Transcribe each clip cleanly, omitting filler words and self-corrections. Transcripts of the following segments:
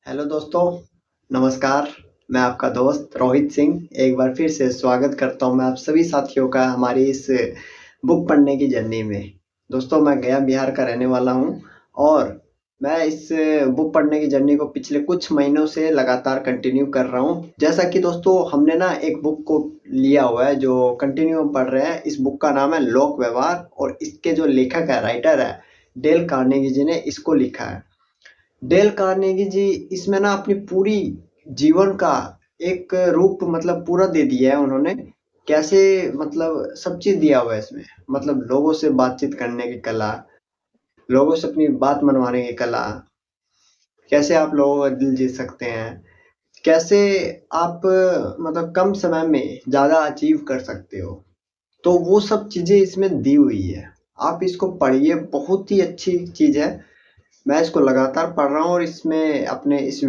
Hello दोस्तों, नमस्कार। मैं आपका दोस्त रोहित सिंह एक बार फिर से स्वागत करता हूं मैं आप सभी साथियों का हमारी इस बुक पढ़ने की जर्नी में। दोस्तों, मैं गया बिहार का रहने वाला हूं और मैं इस बुक पढ़ने की जर्नी को पिछले कुछ महीनों से लगातार कंटिन्यू कर रहा हूं। जैसा कि दोस्तों हमने ना एक बुक को लिया हुआ है जो कंटिन्यू हम पढ़ रहे हैं। इस बुक का नाम है लोक व्यवहार और इसके जो लेखक है, राइटर है, डेल कार्नेगी जी ने इसको लिखा है। डेल कार्नेगी जी इसमें ना अपनी पूरी जीवन का एक रूप मतलब पूरा दे दिया है उन्होंने। कैसे मतलब सब चीज दिया हुआ है इसमें। मतलब लोगों से बातचीत करने की कला, लोगों से अपनी बात मनवाने की कला, कैसे आप लोगों का दिल जीत सकते हैं, कैसे आप मतलब कम समय में ज्यादा अचीव कर सकते हो। तो वो सब चीजें इसमें दी हुई है। आप इसको पढ़िए, बहुत ही अच्छी चीज है। मैं इसको लगातार पढ़ रहा हूँ और इसमें अपने इस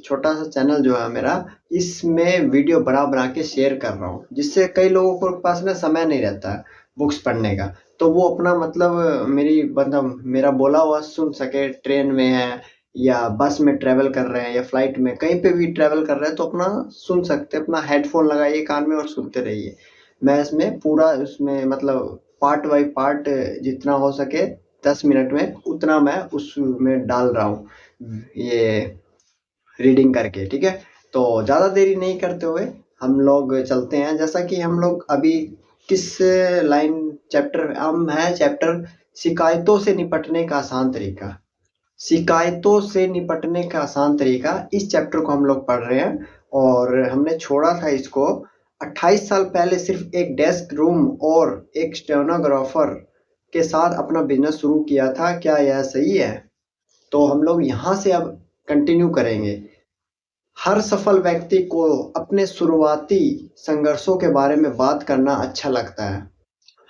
छोटा सा चैनल जो है मेरा, इसमें वीडियो बना बना के शेयर कर रहा हूँ, जिससे कई लोगों को पास ना समय नहीं रहता है बुक्स पढ़ने का। तो वो अपना मतलब मेरी मतलब मेरा बोला हुआ सुन सके, ट्रेन में है या बस में ट्रेवल कर रहे हैं या फ्लाइट में कहीं पे भी ट्रेवल कर रहे हैं तो अपना सुन सकते हैं। अपना हेडफोन लगाइए कान में और सुनते रहिए। मैं इसमें पूरा उसमें मतलब पार्ट बाई पार्ट जितना हो सके 10 मिनट में उतना मैं उसमें डाल रहा हूँ ये रीडिंग करके। ठीक है, तो ज़्यादा देरी नहीं करते हुए हम लोग चलते हैं। जैसा कि हम लोग अभी किस लाइन चैप्टर हम है, चैप्टर शिकायतों से निपटने का आसान तरीका। शिकायतों से निपटने का आसान तरीका, इस चैप्टर को हम लोग पढ़ रहे हैं। और हमने छोड़ा था इसको 28 साल पहले सिर्फ एक डेस्क रूम और एक स्टेनोग्राफर के साथ अपना बिजनेस शुरू किया था। क्या यह सही है? तो हम लोग यहाँ से अब कंटिन्यू करेंगे। हर सफल व्यक्ति को अपने शुरुआती संघर्षों के बारे में बात करना अच्छा लगता है।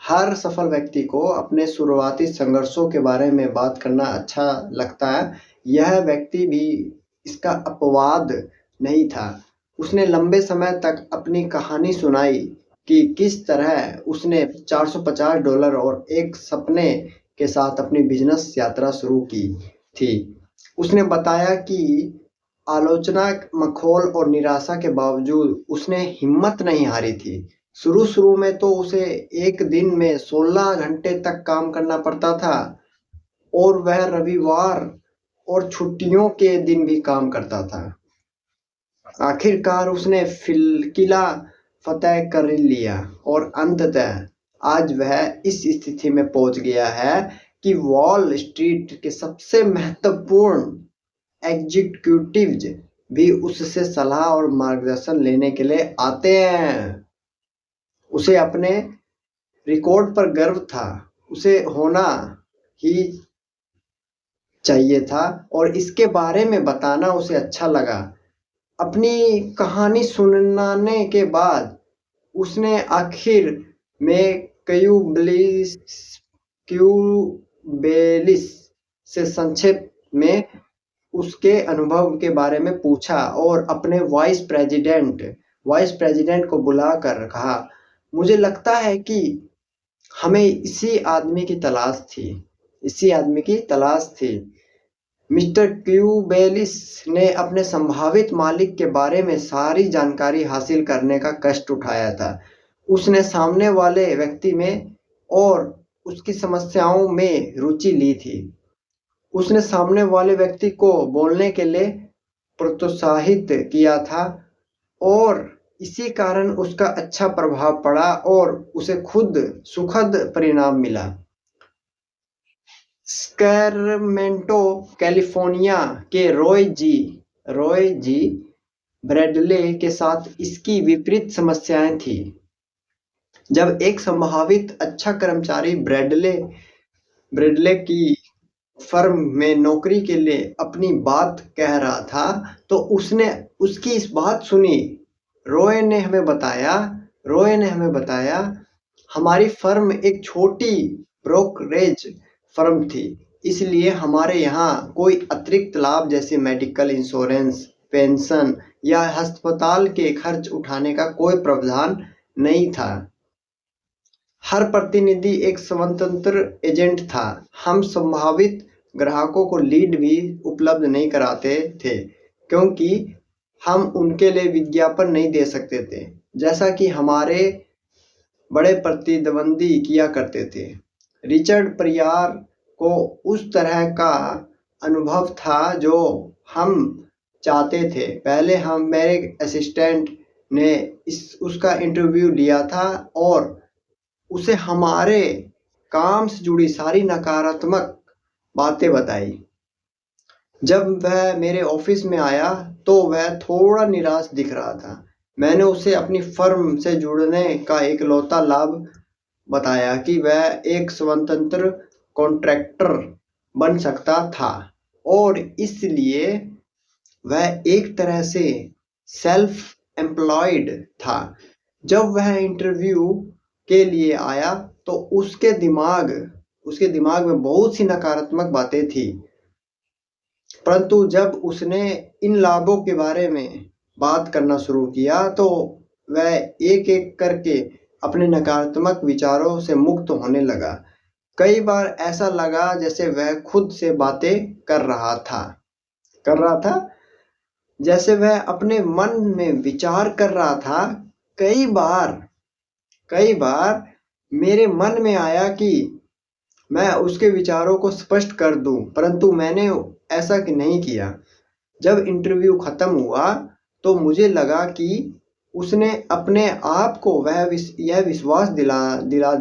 हर सफल व्यक्ति को अपने शुरुआती संघर्षों के बारे में बात करना अच्छा लगता है। यह व्यक्ति भी इसका अपवाद नहीं था। उसने लंबे समय तक अपनी कहानी सुनाई कि किस तरह उसने $450 और एक सपने के साथ अपनी बिजनेस यात्रा शुरू की थी। उसने बताया कि आलोचना, मखौल और निराशा के बावजूद उसने हिम्मत नहीं हारी थी। शुरू-शुरू में तो उसे एक दिन में 16 घंटे तक काम करना पड़ता था और वह रविवार और छुट्टियों के दिन भी काम करता था। आखिरकार उसने किला फतेह कर लिया और अंततः आज वह इस स्थिति में पहुंच गया है कि वॉल स्ट्रीट के सबसे महत्वपूर्ण एग्जीक्यूटिव्स भी उससे सलाह और मार्गदर्शन लेने के लिए आते हैं। उसे अपने रिकॉर्ड पर गर्व था। उसे होना ही चाहिए था और इसके बारे में बताना उसे अच्छा लगा। अपनी कहानी सुनाने के बाद उसने आखिर में क्यूबेलिस से संक्षेप में उसके अनुभव के बारे में पूछा और अपने वाइस प्रेसिडेंट को बुलाकर कहा, मुझे लगता है कि हमें इसी आदमी की तलाश थी। मिस्टर क्यूबेलिस ने अपने संभावित मालिक के बारे में सारी जानकारी हासिल करने का कष्ट उठाया था। उसने सामने वाले व्यक्ति में और उसकी समस्याओं में रुचि ली थी। उसने सामने वाले व्यक्ति को बोलने के लिए प्रोत्साहित किया था और इसी कारण उसका अच्छा प्रभाव पड़ा और उसे खुद सुखद परिणाम मिला। स्कैरमेंटो कैलिफोर्निया के रॉय जी ब्रैडले के साथ इसकी विपरीत समस्याएं थी। जब एक संभावित अच्छा कर्मचारी ब्रैडले की फर्म में नौकरी के लिए अपनी बात कह रहा था तो उसने उसकी इस बात सुनी। रॉय ने हमें बताया, हमारी फर्म एक छोटी ब्रोकरेज फर्म थी, इसलिए हमारे यहाँ कोई अतिरिक्त लाभ जैसे मेडिकल इंश्योरेंस, पेंशन या अस्पताल के खर्च उठाने का कोई प्रावधान नहीं था। हर प्रतिनिधि एक स्वतंत्र एजेंट था। हम संभावित ग्राहकों को लीड भी उपलब्ध नहीं कराते थे, क्योंकि हम उनके लिए विज्ञापन नहीं दे सकते थे, जैसा कि हमारे बड़े प्रतिद्वंदी किया करते थे। रिचर्ड प्रियर को उस तरह का अनुभव था जो हम चाहते थे। पहले मेरे असिस्टेंट ने उसका इंटरव्यू लिया था और उसे हमारे काम से जुड़ी सारी नकारात्मक बातें बताई। जब वह मेरे ऑफिस में आया तो वह थोड़ा निराश दिख रहा था। मैंने उसे अपनी फर्म से जुड़ने का इकलौता लाभ बताया कि वह एक स्वतंत्र कॉन्ट्रैक्टर बन सकता था और इसलिए वह एक तरह से सेल्फ एम्प्लॉयड था। जब वह इंटरव्यू के लिए आया तो उसके दिमाग में बहुत सी नकारात्मक बातें थी, परंतु जब उसने इन लाभों के बारे में बात करना शुरू किया तो वह एक एक करके अपने नकारात्मक विचारों से मुक्त होने लगा। कई बार ऐसा लगा जैसे वह खुद से बातें कर रहा था, जैसे वह अपने मन में विचार कर रहा था। कई बार मेरे मन में आया कि मैं उसके विचारों को स्पष्ट कर दूं, परंतु मैंने ऐसा नहीं किया। जब इंटरव्यू खत्म हुआ तो मुझे लगा कि उसने अपने आप को यह विश्वास दिला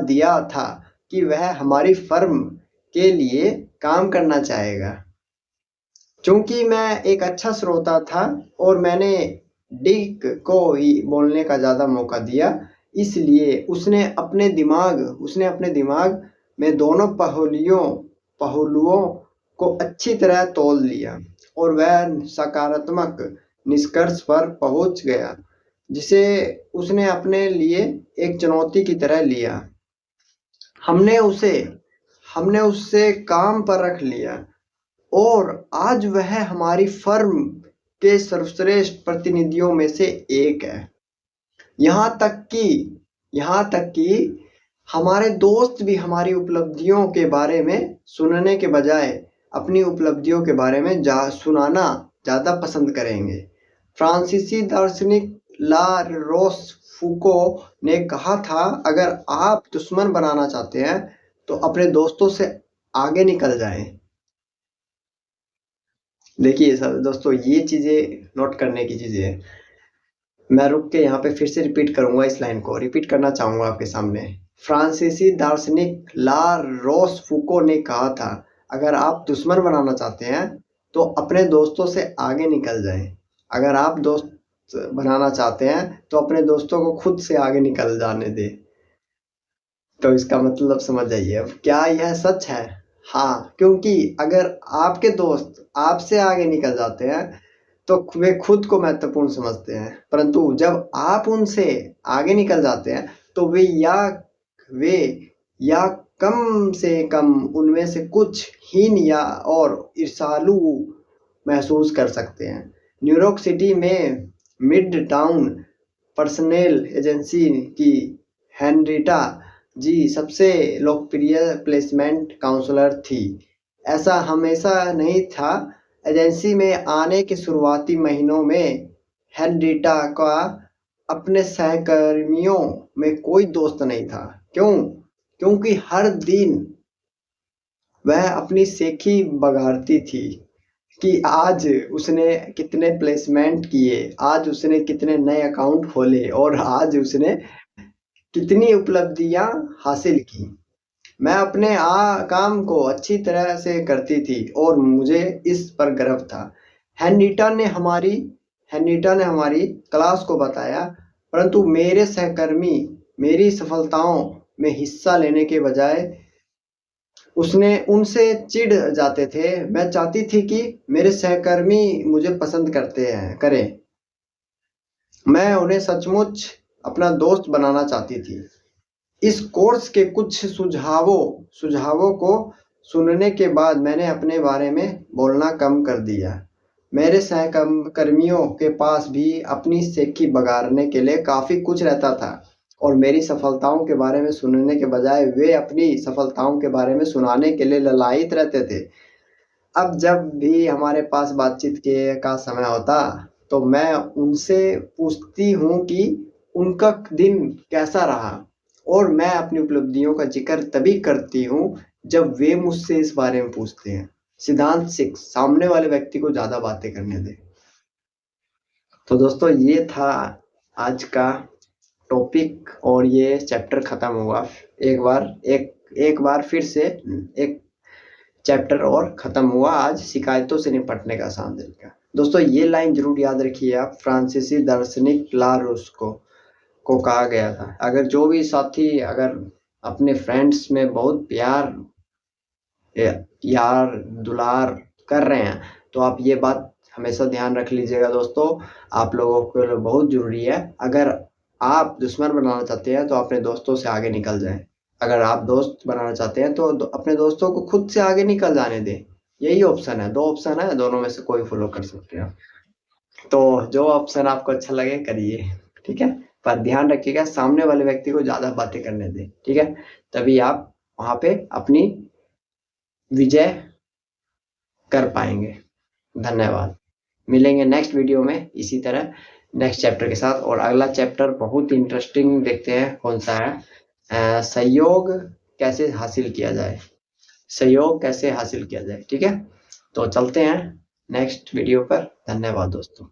दिया था कि वह हमारी फर्म के लिए काम करना चाहेगा। चूंकि मैं एक अच्छा श्रोता था और मैंने डिक को ही बोलने का ज़्यादा मौका दिया, इसलिए उसने अपने दिमाग में दोनों पहलुओं को अच्छी तरह तौल लिया और वह सकारात्मक निष्कर्ष पर पहुंच गया, जिसे उसने अपने लिए एक चुनौती की तरह लिया। हमने उसे काम पर रख लिया और आज वह हमारी फर्म के सर्वश्रेष्ठ प्रतिनिधियों में से एक है। यहाँ तक कि हमारे दोस्त भी हमारी उपलब्धियों के बारे में सुनने के बजाय अपनी उपलब्धियों के बारे में सुनाना ज़्यादा पसंद करेंगे। फ्रांसीसी दार्शनिक ला रोशफूको ने कहा था, अगर आप दुश्मन बनाना चाहते हैं तो अपने दोस्तों से आगे निकल जाएं। देखिए सब दोस्तों, ये चीज़ें नोट करने की चीज़ें हैं। मैं रुक के यहाँ पे फिर से रिपीट करूंगा, इस लाइन को रिपीट करना चाहूंगा आपके सामने। फ्रांसीसी दार्शनिक ला रोशफूको ने कहा था, अगर आप दुश्मन बनाना चाहते हैं तो अपने दोस्तों से आगे निकल जाएं। अगर आप दोस्त बनाना चाहते हैं तो अपने दोस्तों को खुद से आगे निकल जाने दें। तो इसका मतलब समझ जाइए। अब क्या यह सच है? हाँ, क्योंकि अगर आपके दोस्त आपसे आगे निकल जाते हैं तो वे खुद को महत्वपूर्ण समझते हैं, परंतु जब आप उनसे आगे निकल जाते हैं तो वे या कम से कम उनमें से कुछ हीन या और ईर्ष्यालु महसूस कर सकते हैं। न्यूयॉर्क सिटी में मिड टाउन पर्सनल एजेंसी की हेनरिटा जी सबसे लोकप्रिय प्लेसमेंट काउंसलर थी। ऐसा हमेशा नहीं था। एजेंसी में आने के शुरुआती महीनों में हेनरिटा का अपने सहकर्मियों में कोई दोस्त नहीं था। क्योंकि हर दिन वह अपनी सेखी बघारती थी कि आज उसने कितने प्लेसमेंट किए, आज उसने कितने नए अकाउंट खोले और आज उसने कितनी उपलब्धियां हासिल की। मैं अपने काम को अच्छी तरह से करती थी और मुझे इस पर गर्व था। हेनरिटा ने हमारी क्लास को बताया, परंतु मेरे सहकर्मी मेरी सफलताओं में हिस्सा लेने के बजाय उनसे चिढ़ जाते थे। मैं चाहती थी कि मेरे सहकर्मी मुझे पसंद करें। मैं उन्हें सचमुच अपना दोस्त बनाना चाहती थी। इस कोर्स के कुछ सुझावों को सुनने के बाद मैंने अपने बारे में बोलना कम कर दिया। मेरे सहकर्मियों के पास भी अपनी सेखी बघारने के लिए काफ़ी कुछ रहता था। और मेरी सफलताओं के बारे में सुनने के बजाय वे अपनी सफलताओं के बारे में सुनाने के लिए ललायित रहते थे। अब जब भी हमारे पास बातचीत के का समय होता तो मैं उनसे पूछती हूँ कि उनका दिन कैसा रहा, और मैं अपनी उपलब्धियों का जिक्र तभी करती हूँ जब वे मुझसे इस बारे में पूछते हैं। सिद्धांत 6, सामने वाले व्यक्ति को ज्यादा बातें करने दें। तो दोस्तों ये था आज का टॉपिक और ये चैप्टर खत्म हुआ। एक बार फिर से एक चैप्टर और खत्म हुआ आज, शिकायतों से निपटने का आसान तरीका। दोस्तों ये लाइन जरूर याद रखिए आप, फ्रांसीसी दार्शनिक ला रुस्को को कहा गया था। अगर जो भी साथी अगर अपने फ्रेंड्स में बहुत प्यार यार दुलार कर रहे हैं तो आप ये बात हमेशा ध्यान रख लीजिएगा दोस्तों, आप लोगों के लिए बहुत जरूरी है। अगर आप दुश्मन बनाना चाहते हैं तो अपने दोस्तों से आगे निकल जाएं, अगर आप दोस्त बनाना चाहते हैं तो अपने दोस्तों को खुद से आगे निकल जाने दें। यही ऑप्शन है, 2 ऑप्शन है, दोनों में से कोई फॉलो कर सकते हैं। तो जो ऑप्शन आपको अच्छा लगे करिए, ठीक है, पर ध्यान रखिएगा सामने वाले व्यक्ति को ज्यादा बातें करने दें, ठीक है, तभी आप वहां पे अपनी विजय कर पाएंगे। धन्यवाद। मिलेंगे नेक्स्ट वीडियो में इसी तरह नेक्स्ट चैप्टर के साथ, और अगला चैप्टर बहुत इंटरेस्टिंग देखते हैं कौन सा है। सहयोग कैसे हासिल किया जाए, सहयोग कैसे हासिल किया जाए, ठीक है। तो चलते हैं नेक्स्ट वीडियो पर। धन्यवाद दोस्तों।